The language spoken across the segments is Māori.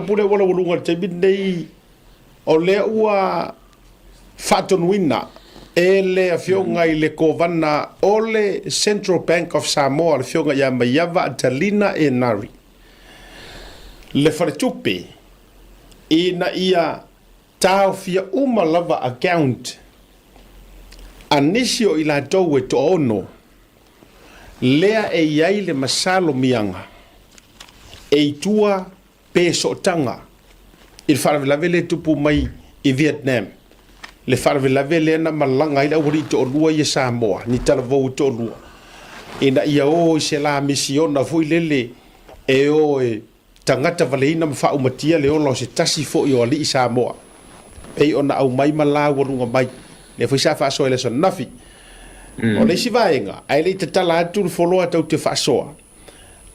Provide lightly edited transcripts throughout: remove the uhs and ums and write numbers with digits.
pule wala wulunga te bindei o le ua fatonuina e le afionga i le kovana o le Central Bank of Samoa le fionga ia maiava Atalina e Nari le faretupe ina ia tau fia uma lava account anisio i la tau e to ono lea e iai le masalo mianga e tua peso tanga il farvelave le tupu mai i Vietnam le farvelave le na malanga ila uri to lua i Samoa ni talavou to lua ina ia o se la misiona foi lele e o e tangata valeina mfa umatia le olo se tasi fo i o ali i Samoa e ona au mai mala warunga mai le foi sa fa so ele so nafi o le si vaenga ai le tala atu folo atu te fa so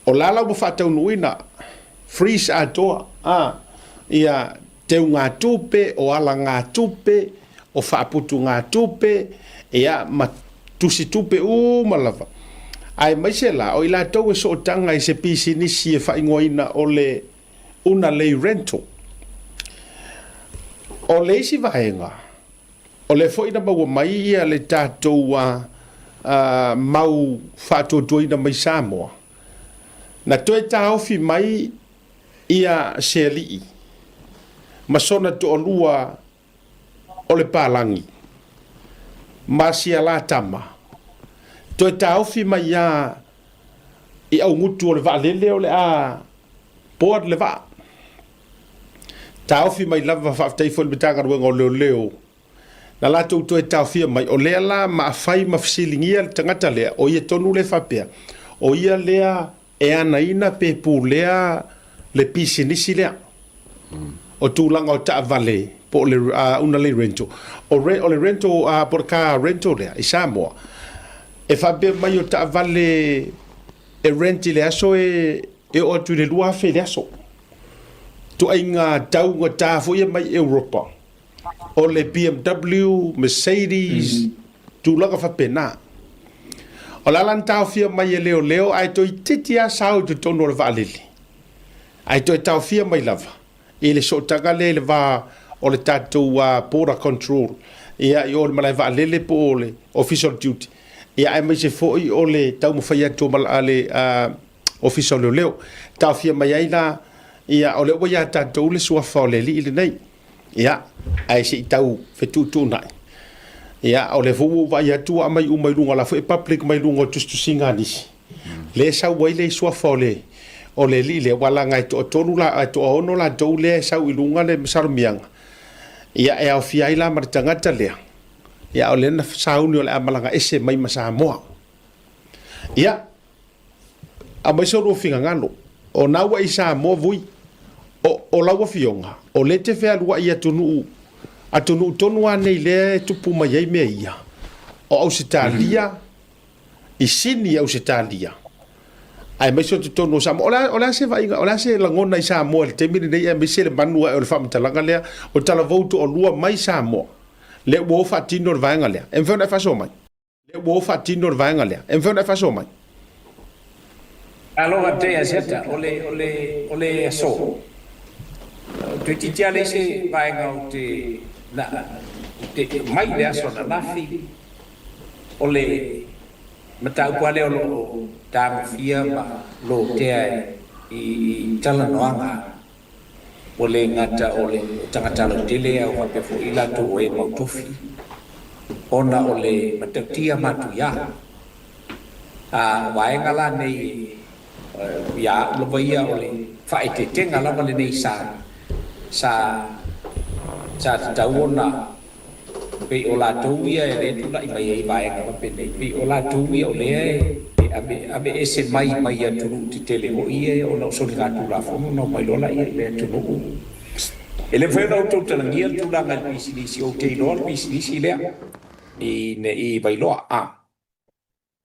o lala mo fa tau nuina freeze atoa ia te ngā tupe o ala ngā tupe o whaaputu ngā tupe ia matusi tupe malava ai mai se la o ila tau e so tanga i se pisi nisi e whaingoina o le una lei rental o le si vaenga o le fo ina maua mai ia le tātou mau whātotoina mai Samoa na toe tāofi mai ia se alii masona to olua o le palangi masia la tama to taufi mai ia i au ngutu o le valele o le board le va taufi mai lava faaftai fo le betanga ruenga o leo na la to taufi mai o le la ma fai ma fisilingia le tangata lea o ia tonu le fapea o ia lea e ana ina pe pulea le pisinisi lea o tūlanga o ta vale po le una le rento o le rento por ka rento le i Samoa e fa be mai o ta vale e renti le aso e o tu le lua fe le aso tu ainga tau nga ta fo ia mai Europa o le BMW Mercedes tūlanga fa pena o la lanta fia mai leo ai to titia sao tu tono le valili ai to tau fia mai lava ele so taga le va o le tatou border control ia i o le malai va lele po le official duty ia ai mai se foi o le tau mo fai to mal ale official leo tau fia mai ai la ia o le o ia tatou le sua fa le li le nei ia ai se tau fetu tu nai ia o le fu va ia tu mai mai lunga la foi public mai lunga tu singa ni le sa wai le sua fa le o le li le wala ngai to tonu la to ono la do le sa ilunga le sarmianga ia e au fia ila martanga tale ia o le na sauni o le amalanga ese mai masa moa ia a mai so ro finga ngalo o na wa isa mo vui o la wa fionga o le te fe alua ia tonu atonu tonu ane le tupu mai ai me ia o Australia i sini Australia ai mai so tono sa ola se vai ola se la ngona sa mo el temini nei e se le manu o le famta langa le o tala voto o lua mai sa mo le wo fa tino vanga le en fa fa so mai le wo fa tino vanga le en fa fa so mai allora te asetta ole so tu ti ti ale se vanga o te la te mai le so na nafi ole matau pale o tang fia ma lo te i tala noanga o le ngata o le tangata lo tele au pe fo ila to e mo tofi ona o le matatia matu ya wae ngala nei ya lo vai o le fai te tenga la vale nei sa tauna pe o la tuia e le tu lai mai vai nga pe nei pe o la tuia o le abe ese mai ya tu ti tele o ie o no so ga tu la fo no mai lo la ie le tu no ele foi no tu te ngia tu la ngal bisisi o te no bisisi le i vai lo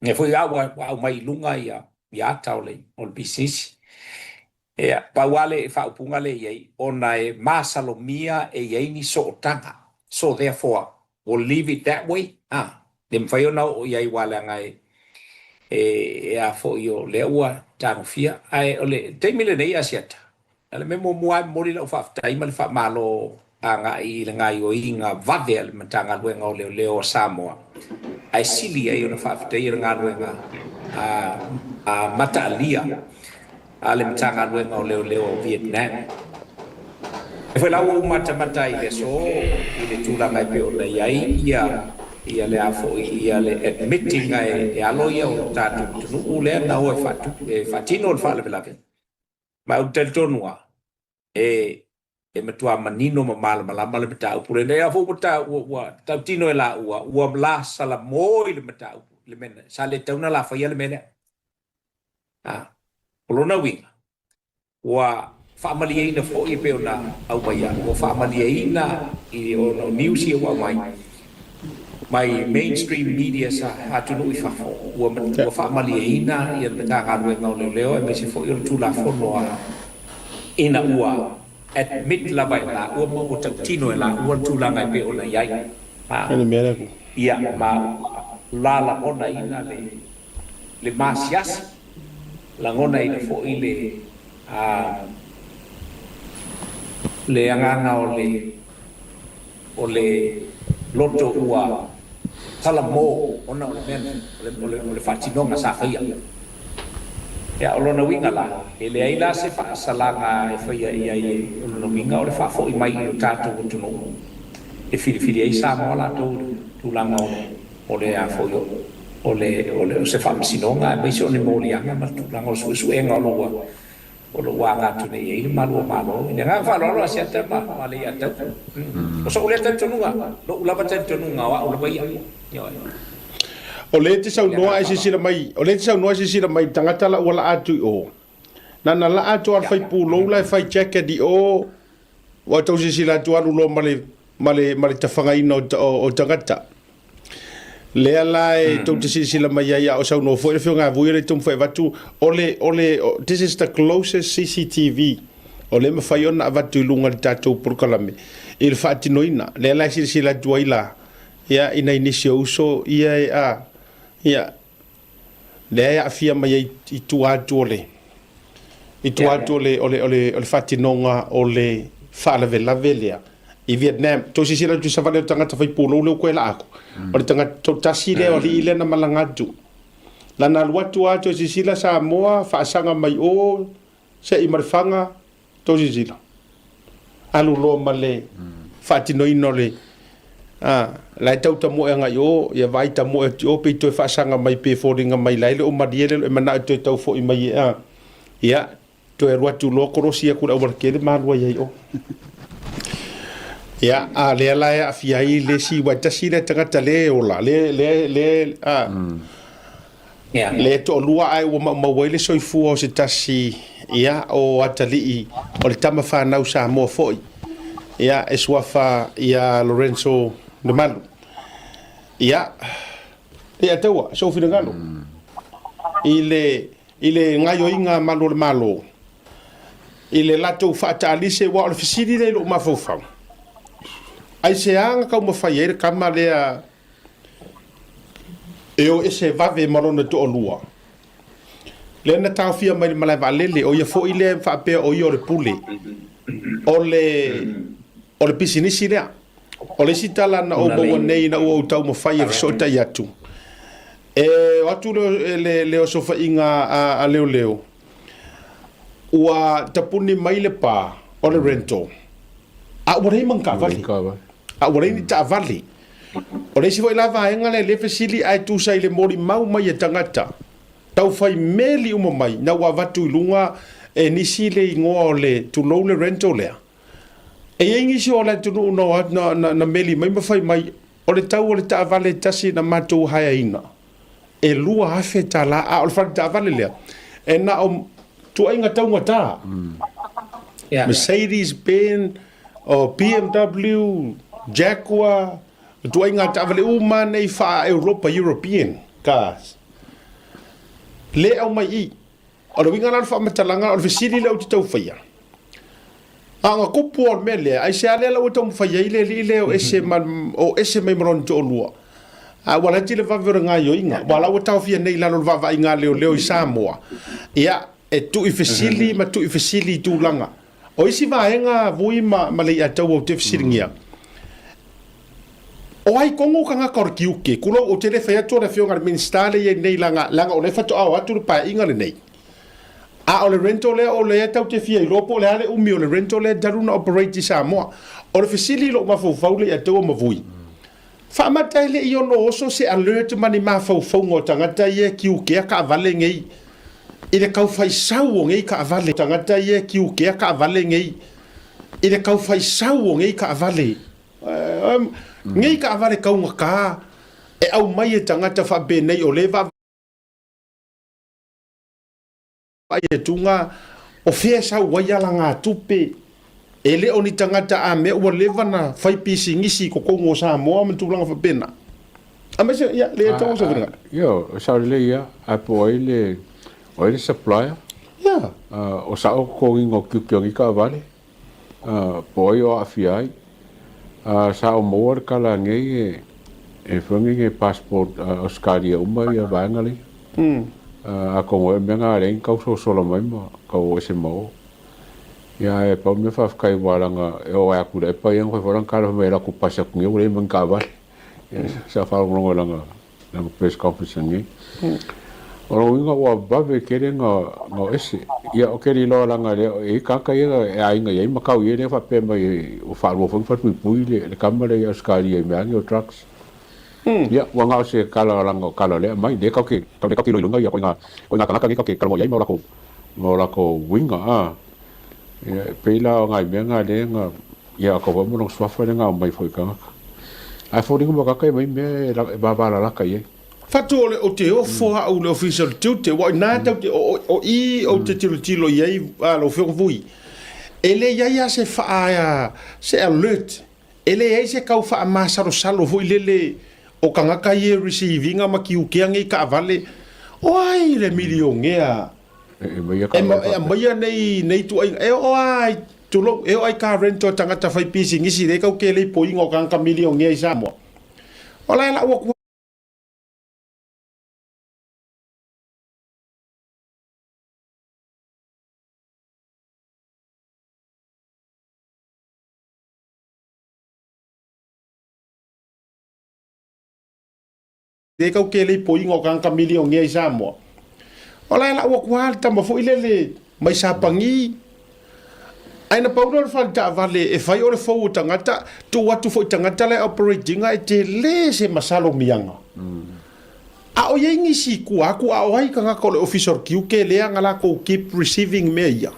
ne foi au mai lunga ya taule o bisisi e pa wale fa upunga le ye ona e masalomia e ye ni so tanga so therefore we'll leave it that way dem fai ona o ye wala ngai e a fo yo le ua tang fia ai ole te mile nei asiata Ale me mo mua mori la fa tai mal fa malo anga I le ngai o inga vadel matanga luenga o leo Samoa. Ai sili ai ona fa tai nga luenga a mata alia. Ale matanga luenga o leo Vietnam. E foi lá o mata I le so I le tula mai pe o le ia le afo ia le admitting ai e alo ia o tatu nu le na o fa tino fa le la ma o tel tonua e matua manino ma mala le mata o pure le afo mata o ta tino e la o la sala moi le mata le men sa le tauna la fa ia le men polona winga wa fa mali ina fo I pe ona au mai o fa mali ina I o news I wa mai mainstream media sa hatunu I fa o fa mali ina ia mata ga leo e me se fo I tu la fo no ina ua admit la vai la ua mo tino la ua tu la ngai pe ona yai ia ma la ona ina le masias la ngona ina fo I le anganga o le loto ua tala mo ona o men o le fatinonga sa faia ya o lona winga la ele ai la se fa salanga e faia ia o lona winga o le fa fo I mai o tatu o tuno e fili ai sa mo la tu langa o le a fo o le se fa sinonga e se o ne mo li anga ma tu langa o su enga o lo wanga tu nei malo ne nga fa lo sia te ma le ya te o so le te tunga lo la ba te tunga wa o lo ia o le te sau noa e sisira mai o le te sau noa e sisira mai tangata la wala atu o na la atu al fai pulo la fai check di o wa tau sisira tu alu lo male tafanga ino o tangata le ala e tau te sisira mai ya o sau no fo le fionga vui le tum fai vatu this is the closest CCTV o le ma fai ona vatu lunga tatu porkalame il fati noina le ala sisira tu ila ya ina inisio uso ia le ya fia mai I tuatu ole fatinonga ole fala vela velia I Vietnam to si sila tu savale tangata fai pulo le ko la ako ole tangata to tasile ole ile na malangatu lana luatu ato si sila Samoa fa sanga mai o se I marfanga to si sila alu lo male fatino inole la tau ta mo nga yo ya vai ta mo o pe to fa sanga mai pe foringa mai lai o madiele e mana to tau fo I mai ya to e ruatu lo korosia ku o ke ma lo ye o ya le la ya fia I le si wa ta si le tanga le o la le le to lua ai o ma wele so I fu o se tasi ya o atali o le tama fa na usa mo fo ya eswafa ya Lorenzo de malu ya tawa so fina galo ile ngayo inga malo ile lato fata alise wa o fisiri le lo mafofa ai se anga ka mo fayer kamale a eu ese vave marona to lua le na ta fia mai mala valele o ye fo ile fa pe o yo repule ole pisinisi le o le sitala na o bo nei na o tau mo fai e sota yatu e watu le o sofa inga a leo ua tapuni mai le pa o le rento a وري من كافالي a وري ni ta vali o le si foi lava enga le fesili ai tu sai le mori mau mai e tangata tau fai meli uma mai na wa vatu lunga e nisi le ingoa le tu lo le rento le e ingi si o le tu no na meli mai ma fai mai o le tau o le ta vale tasi na matu haya ina e lua afe ta la a o le fai ta vale le e na o tu ainga tau ngata Mercedes Benz o BMW Jaguar tu ainga ta vale uma nei fa European cars le au mai I o le winga na fa matalanga o le fisili le o tau faia anga kupu o mele ai se ale la o tau faia ile o ese man o ese mai maron to lua a wala ti le va ver nga yo inga wala o tau fia nei la lo va inga leo I Samoa ia e tu I fisili ma tu I fisili tu langa o isi vaenga vui ma le atau o te fisiringia o ai kongo kanga korkiuke kulo o te le fea to le fionga ministale ye nei langa o le fato au atu pa inga le nei a o le rento le o le tau te fia i lopo le ale umi o le rento le daruna operate sa moa o le fisili lo mafau le atau o mavui fa mata le i ono oso se alert mani mafau ngo tangata ye kiuke ka vale ngei i le kau faisau o ngei ka vale tangata ye kiuke ka vale ngei i le kau faisau o ngei ka vale ngai ka vale kau ngaka e au mai e tangata fa be nei o leva ai e tunga o fea sa waiala ngā tupe e le oni tangata a me ua leva na fai pisi ngisi ko kongo sa moa mantulanga fa pena a me se ya le tau sa vinga yo sa le ya a po ile supplier ya o sa o ko ingo kyukyo ka vale po yo afiai sa o moor kala ngai e fungi nge passport Australia uma ia vangali a ko me nga rein kau so mai mo ko se mo ya e pa me fa kai walanga e o aku le pa yang ko foran kala me la ku pasa ku ngi me ka va sa fa ngo langa na press conference ngi o inga wa bave kerenga no ese ia o keri lo langa le e kaka ia e ainga ia makau ia ne fa pe mai o fa ro fa pui le kamera ia Australia me angi o trucks ia wa nga se kala langa kala le mai de ka ke lo lunga ia ko nga kala ka ke kala ia mo la ko winga ia pe la nga me nga le nga ia ko mo no swafa nga mai foi ka ai fo dingo ka kai mai me ba la ka ia fatu ole o te ofo ha o le official tute wa na tau te o te tilo iai a lo feo vui ele ia se fa se alert ele ia se kau fa masaro salo voi lele o kanga kai receiving ma ki uke ngai ka vale o ai le milionea mai nei tu ai o ai tulo e ai ka rento tangata fai pisi ngisi le ka ke le poingo kanga milionea sa mo ola la wo de kau ke le poingo kanga milionea ngai sa mo ola la wo kwal tamo fo ile mai sa pangi aina paulo fa ta vale e fai ore fo tangata tu watu fo tangata le operating ai te le se masalo mianga a o yengi si ku aku a o ai kanga ko le officer ki ke le ngala ko keep receiving meia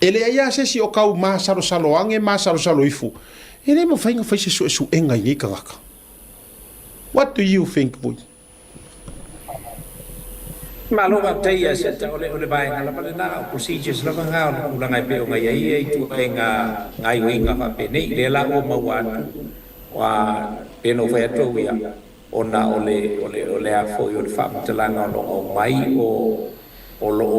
ele ia se si o kau masalo salo ange masalo salo ifu ele mo fai nga fai se su enga ngi kanga. What do you think, boy? Malo ba tay sa ole bay ngala pa na procedures la nga ulang ay pe nga yai tu ay nga ngai winga pa pe nei le la o mawan wa pe no fa to wi ona ole a fo yo fa tala nga o mai o lo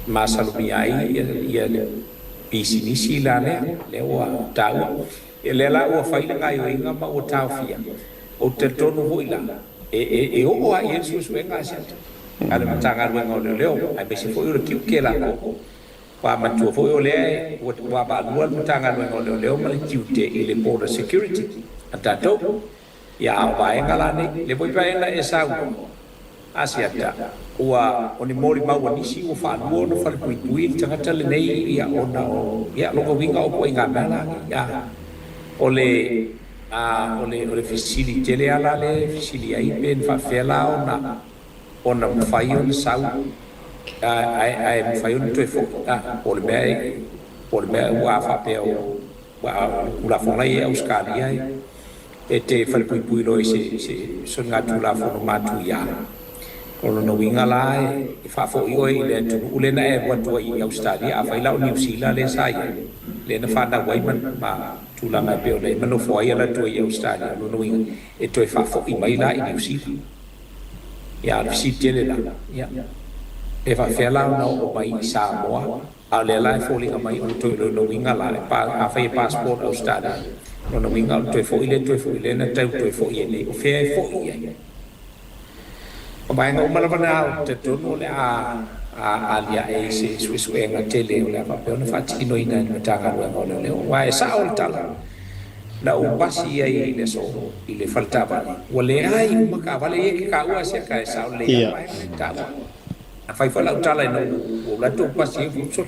masalo bi ai ya isi ni sila le wa tawa ele la o fa ina ngai winga ma o tawfia o te tonu hoila e o a Jesus venga sia ala matanga wenga o leo ai besi fo ure kiu kela ko pa matu fo o le o wa ba lual matanga wenga o leo ma le kiu te ile border security atato ya ba engala ni le voi pa ena esa asia ta ua oni mori ma wa nisi o fa no fa le pui tanga tele nei ya ona ya logo winga o poinga bana ya ole ole fisili tele ala le fisili ai ben fa fela ona fai on sau ai fai on to fo ole be wa fa pe o wa la fona e Australia e te fa pui lo se son nga tu la fona ma tu ya ono no winga la e fa fo io ile tu ule na e wa tu i Australia a fai la New Zealand le sai le na fa da wai man ma tu la mai pe le mano fo ia la tu i Australia no no e to fa fo i mai la i New Zealand ya si tele la ya e fa fe la no mai Samoa a le la fo li mai to no winga la pa a fa passport Australia no winga to fo ile na tau to fo ile fe fo ia o mai no mala bana te tono le a alia e se suesuenga tele o le apa ona fatino ina matanga o le wa e sa o tala la o pasi ai le so i le faltava o le ai maka vale e ka ua se ka sa o le ai ta a fai fa la tala no o la to pasi fu so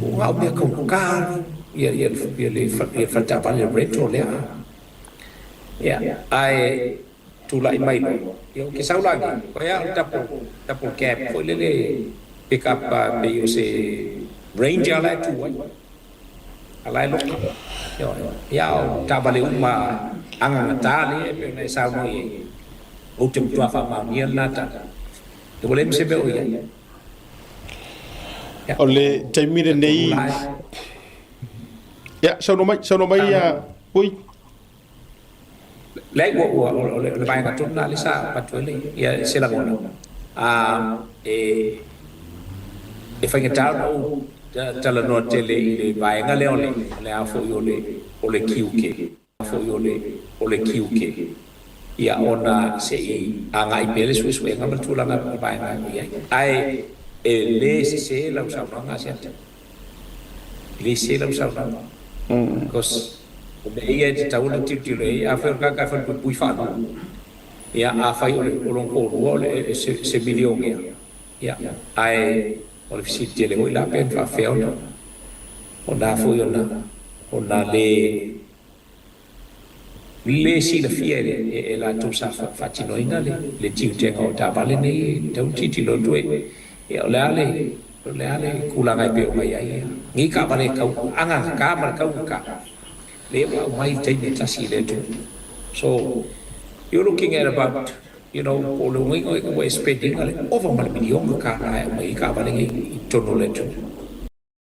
o nga o me ko ka ia le faltava le retro le ya ai tu lai mai yo ke sa lagi ko ya tapo cap ko le pick up be yo se ranger la tu alai lo yo ya ta bale uma anga ta le pe na sa no ye o tem tua fa ma ni na ta to boleh se be o ya ole taimire nei ya sono mai ya ui lai wo le bai ka tuna le sa patwele ya se la bona e fa ngata no tala no tele le bai nga le a fo yo le kiuke fo yo le kiuke ya ona se anga i pele su nga matula nga bai nga ya ai le se la usa nga sia le se la usa because ia te tau na titire a fer ka fer pui fa ia a fai o lon ko o se milion ia ai o le siti le la pen fa fe o na fu o na le si la fiere e la tu sa fa tino ina le tiu te o ta vale nei tau titilo due e o le ale kula ngai pe o mai ai ngi ka vale ka anga ka mar ka le mai tai ne tasi le tu so you're looking at about o lo ngai ngai spending over $1 million ka ai mai ka vale ngi tono le tu